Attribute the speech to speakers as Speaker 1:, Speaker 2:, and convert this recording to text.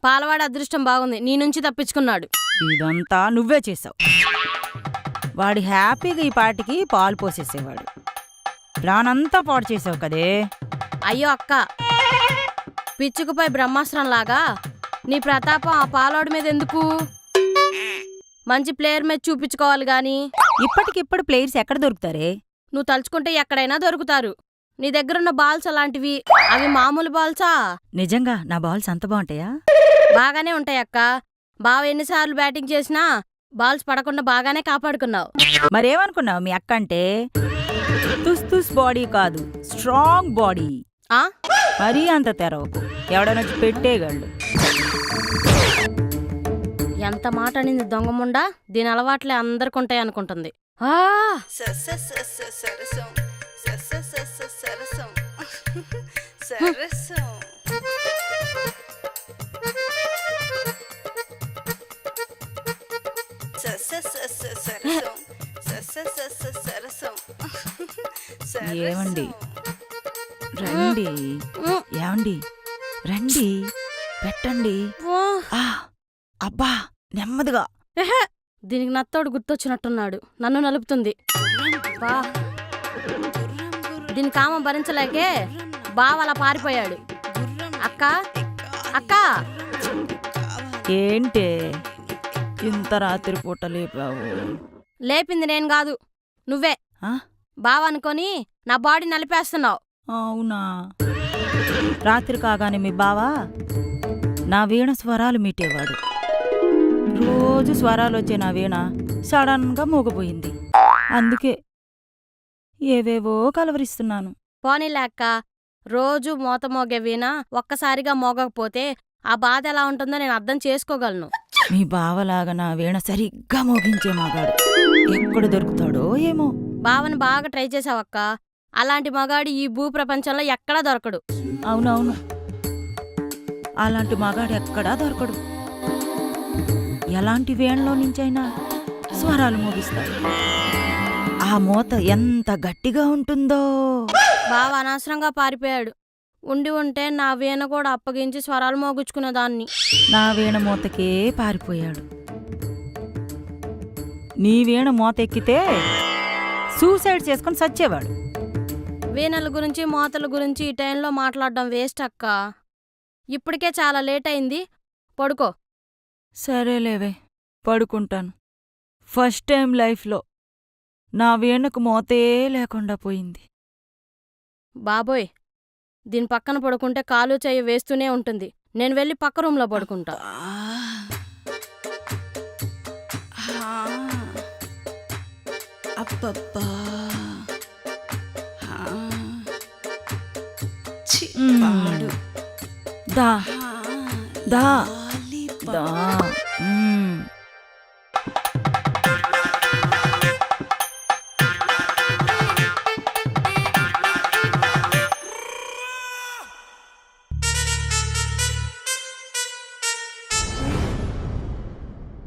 Speaker 1: పాలవాడి అదృష్టం బాగుంది, నీ నుంచి తప్పించుకున్నాడు.
Speaker 2: ఇదంతా నువ్వే చేసావు. వాడి హ్యాపీగా ఈ పాటికి పాలు పోసేసేవాడు. ప్లానంతా పాడు చేసావు కదే.
Speaker 1: అయ్యో అక్క, పిచ్చుకుపై బ్రహ్మాస్త్రం లాగా నీ ప్రతాపం ఆ పాలోడి మీద ఎందుకు? మంచి ప్లేయర్ మీద చూపించుకోవాలి గాని.
Speaker 2: ఇప్పటికిప్పుడు ప్లేయర్స్ ఎక్కడ దొరుకుతారే?
Speaker 1: నువ్వు తలుచుకుంటే ఎక్కడైనా దొరుకుతారు. నీ దగ్గరున్న బాల్స్ అలాంటివి, అవి మామూలు బాల్సా?
Speaker 2: నిజంగా నా బాల్స్ అంత బాగుంటాయా?
Speaker 1: బాగానే ఉంటాయక్క. బావ ఎన్నిసార్లు బ్యాటింగ్ చేసినా బాల్స్ పడకుండా బాగానే కాపాడుకున్నావు.
Speaker 2: మరేమనుకున్నావు మీ అక్క అంటే? తుస్ బాడీ కాదు, స్ట్రాంగ్ బాడీ.
Speaker 1: ఆ
Speaker 2: మరీ అంత తెరవకు, ఎవడనొచ్చి పెట్టేగాళ్ళు.
Speaker 1: ఎంత మాట అనింది దొంగముండా. దీని అలవాట్లే అందరికుంటాయి అనుకుంటుంది.
Speaker 2: ఏమండి రండి, ఏమండి రండి, పెట్టండి. అబ్బా నెమ్మదిగా.
Speaker 1: దీనికి నత్తోడు గుర్తొచ్చినట్టున్నాడు, నన్ను నలుపుతుంది. బా దీని కామం భరించలేకే బావ అలా పారిపోయాడు. అక్క అక్క,
Speaker 2: ఏంటే ఇంత రాత్రి పూట లేపావు?
Speaker 1: లేపింది నేను కాదు, నువ్వే. బావ అనుకొని నా బాడీ నలిపేస్తున్నావు.
Speaker 2: అవునా? రాత్రి కాగానే మీ బావా నా వీణ స్వరాలు మీటేవాడు. రోజు స్వరాలు వచ్చే నా వీణ సడన్గా మూగపోయింది. అందుకే ఏవేవో కలవరిస్తున్నాను.
Speaker 1: పోనీలే అక్క, రోజు మోత మోగే వీణ ఒక్కసారిగా మోగకపోతే ఆ బాధ ఎలా ఉంటుందో నేను అర్థం చేసుకోగలను.
Speaker 2: మీ బావలాగా నా వీణ సరిగ్గా మోగించే మగాడు ఎక్కడ దొరుకుతాడో ఏమో.
Speaker 1: బావని బాగా ట్రై చేసావక్క. అలాంటి మగాడు ఈ భూ ప్రపంచంలో ఎక్కడా దొరకడు.
Speaker 2: అవునవును, అలాంటి మగాడు ఎక్కడా దొరకడు. ఎలాంటి వేణలో నుంచైనా స్వరాలు మోగిస్తాడు. ఆ మోత ఎంత గట్టిగా ఉంటుందో.
Speaker 1: బావ అనవసరంగా పారిపోయాడు. ఉండి ఉంటే నా వీణ కూడా అప్పగించి స్వరాలు మోగించుకునేదాన్ని.
Speaker 2: నా వీణ మోతకే పారిపోయాడు. నీ వీణ మోత ఎక్కితే సూసైడ్ చేసుకుని చచ్చేవాడు.
Speaker 1: వీణల గురించి మోతల గురించి ఈ టైంలో మాట్లాడడం వేస్ట్ అక్క. ఇప్పటికే చాలా లేట్ అయింది, పడుకో.
Speaker 2: సరేలేవే, పడుకుంటాను. ఫస్ట్ టైం లైఫ్లో నా వీణకు మోతే లేకుండా పోయింది.
Speaker 1: బాబోయ్, దీని పక్కన పడుకుంటే కాలు చెయ్యి వేస్తూనే ఉంటుంది. నేను వెళ్ళి పక్క రూంలో పడుకుంటా.
Speaker 2: అబ్బబ్బా, దా దా దా.